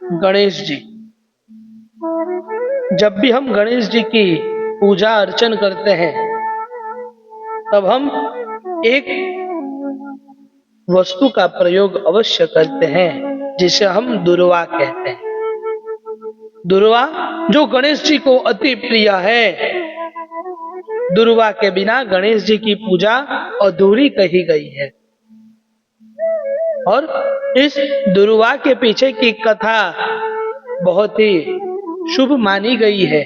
गणेश जी। जब भी हम गणेश जी की पूजा अर्चन करते हैं तब हम एक वस्तु का प्रयोग अवश्य करते हैं जिसे हम दुर्वा कहते हैं। दुर्वा जो गणेश जी को अति प्रिय है। दुर्वा के बिना गणेश जी की पूजा अधूरी कही गई है। और इस दुर्वा के पीछे की कथा बहुत ही शुभ मानी गई है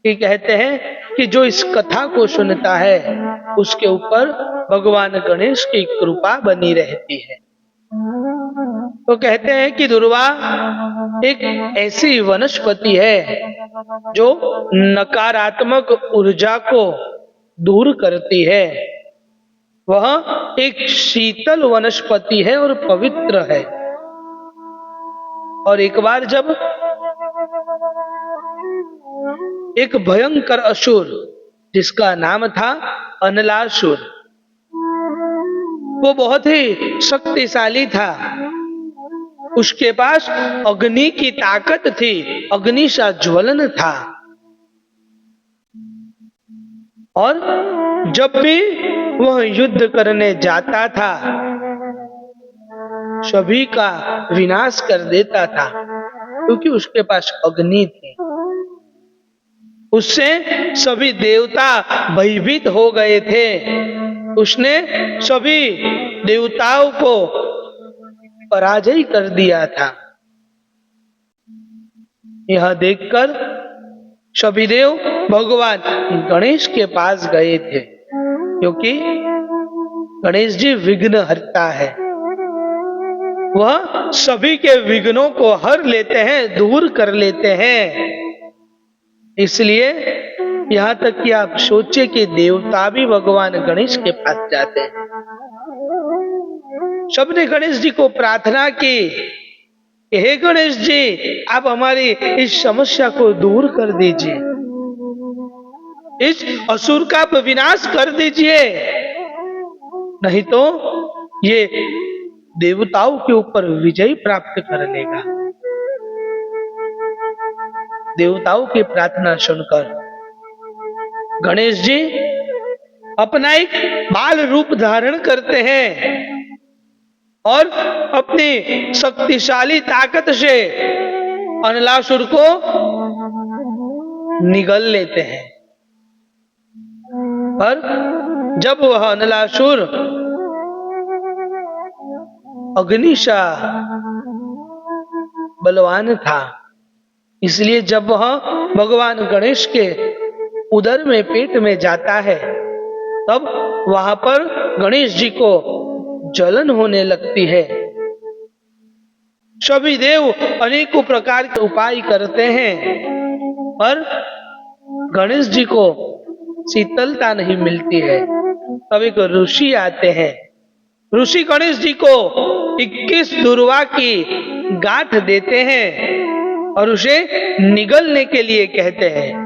कि कहते हैं कि जो इस कथा को सुनता है उसके ऊपर भगवान गणेश की कृपा बनी रहती है। तो कहते हैं कि दुर्वा एक ऐसी वनस्पति है जो नकारात्मक ऊर्जा को दूर करती है। वह एक शीतल वनस्पति है और पवित्र है। और एक बार जब एक भयंकर असुर जिसका नाम था अनलासुर, वो बहुत ही शक्तिशाली था। उसके पास अग्नि की ताकत थी, अग्नि सा ज्वलन था। और जब भी वह युद्ध करने जाता था सभी का विनाश कर देता था, क्योंकि उसके पास अग्नि थी। उससे सभी देवता भयभीत हो गए थे। उसने सभी देवताओं को पराजय कर दिया था। यह देखकर सभी देव भगवान गणेश के पास गए थे, क्योंकि गणेश जी विघ्न हरता है। वह सभी के विघ्नों को हर लेते हैं, दूर कर लेते हैं। इसलिए यहाँ तक कि आप सोचिए कि देवता भी भगवान गणेश के पास जाते हैं। सबने गणेश जी को प्रार्थना की, हे गणेश जी, आप हमारी इस समस्या को दूर कर दीजिए, इस असुर का विनाश कर दीजिए, नहीं तो ये देवताओं के ऊपर विजय प्राप्त कर लेगा। देवताओं की प्रार्थना सुनकर गणेश जी अपना एक बाल रूप धारण करते हैं और अपनी शक्तिशाली ताकत से अनलासुर को निगल लेते हैं। पर जब वह अनलासुर अग्निशा बलवान था, इसलिए जब वह भगवान गणेश के उदर में, पेट में जाता है, तब वहां पर गणेश जी को जलन होने लगती है। सभी देव अनेकों प्रकार के उपाय करते हैं, पर गणेश जी को शीतलता नहीं मिलती है। तब एक ऋषि आते हैं। ऋषि गणेश जी को 21 दुर्वा की गांठ देते हैं और उसे निगलने के लिए कहते हैं।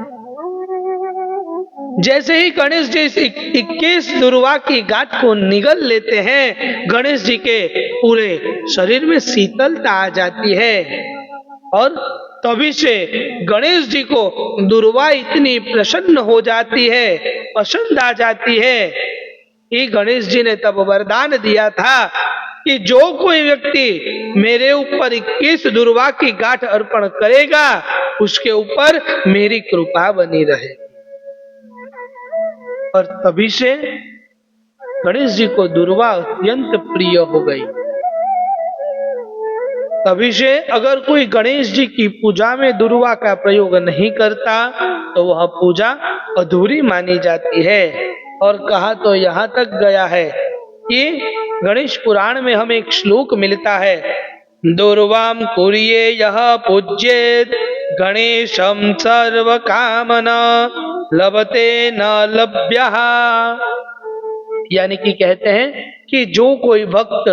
जैसे ही गणेश जी 21 दुर्वा की गांठ को निगल लेते हैं, गणेश जी के पूरे शरीर में शीतलता आ जाती है। और तभी से गणेश जी को दुर्वा इतनी प्रसन्न हो जाती है, पसंद आ जाती है कि गणेश जी ने तब वरदान दिया था कि जो कोई व्यक्ति मेरे ऊपर 21 दुर्वा की गांठ अर्पण करेगा उसके ऊपर मेरी कृपा बनी रहे। और तभी से गणेश जी को दुर्वा अत्यंत प्रिय हो गई। तभी से अगर कोई गणेश जी की पूजा में दुर्वा का प्रयोग नहीं करता तो वह पूजा अधूरी मानी जाती है। और कहा तो यहाँ तक गया है कि गणेश पुराण में हमें एक श्लोक मिलता है, दुर्वाम कुर्ये यह पूज्येत गणेशम सर्व कामना लभते न लभ्यः। यानी कि कहते हैं कि जो कोई भक्त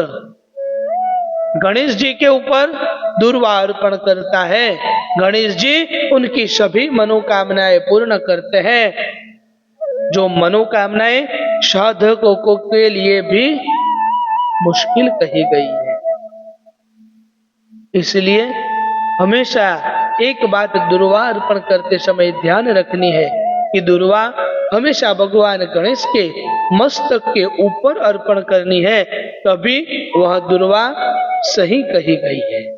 गणेश जी के ऊपर दुर्वा अर्पण करता है, गणेश जी उनकी सभी मनोकामनाएं पूर्ण करते हैं। जो मनोकामनाएं साधकों के लिए भी मुश्किल कही गई है। इसलिए हमेशा एक बात दुर्वा अर्पण करते समय ध्यान रखनी है कि दुर्वा हमेशा भगवान गणेश के मस्तक के ऊपर अर्पण करनी है, तभी वह दुर्वा सही कही गई है।